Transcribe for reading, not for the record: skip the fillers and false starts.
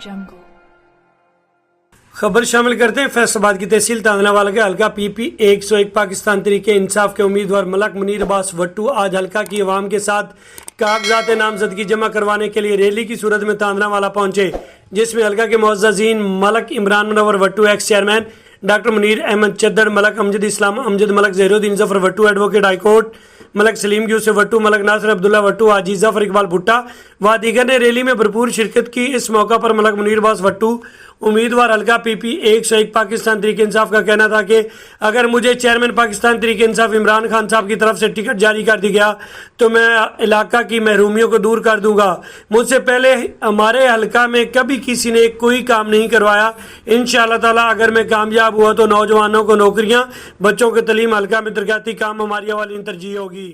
jungle. खबर शामिल करते हैं फैसलाबाद की तहसील तांदलावाला के हल्का PP 101 पाकिस्तान तरीके इंसाफ के उम्मीदवार मलक मुनीर अब्बास भट्टू आज हल्का की अवाम के साथ कागजात नामजदगी जमा करवाने के लिए रैली की सूरत में तांदलावाला पहुंचे, जिसमें हल्का के मुअज़्ज़ज़ीन Malik Imran Munawar Bhattu ex chairman, doctor Munir Ahmad Chaddar, Malik Amjad Islam Amjad, Malik Zahiruddin Zafar Bhattu advocate high court, Malik Saleem Yousuf Bhattu, Malik Nasir Abdullah Bhattu, Haji Zafar Iqbal Bhutta व दीगर ने रैली में भरपूर शिरकत की। इस मौका पर मलक मुनीर अब्बास भट्टू उम्मीदवार हल्का PP 101 पाकिस्तान तरीके इंसाफ का कहना था कि अगर मुझे चेयरमैन पाकिस्तान तरीके इंसाफ इमरान खान साहब की तरफ से टिकट जारी कर दी गया तो मैं इलाका की महरूमियों को दूर कर दूंगा। मुझसे पहले हमारे हल्का में कभी किसी ने कोई काम नहीं करवाया। इंशाअल्लाह ताला अगर मैं कामयाब हुआ तो नौजवानों को नौकरियां, बच्चों की तालीम, हल्का में तरक्याती काम हमारी अवलीन तरजीह होगी।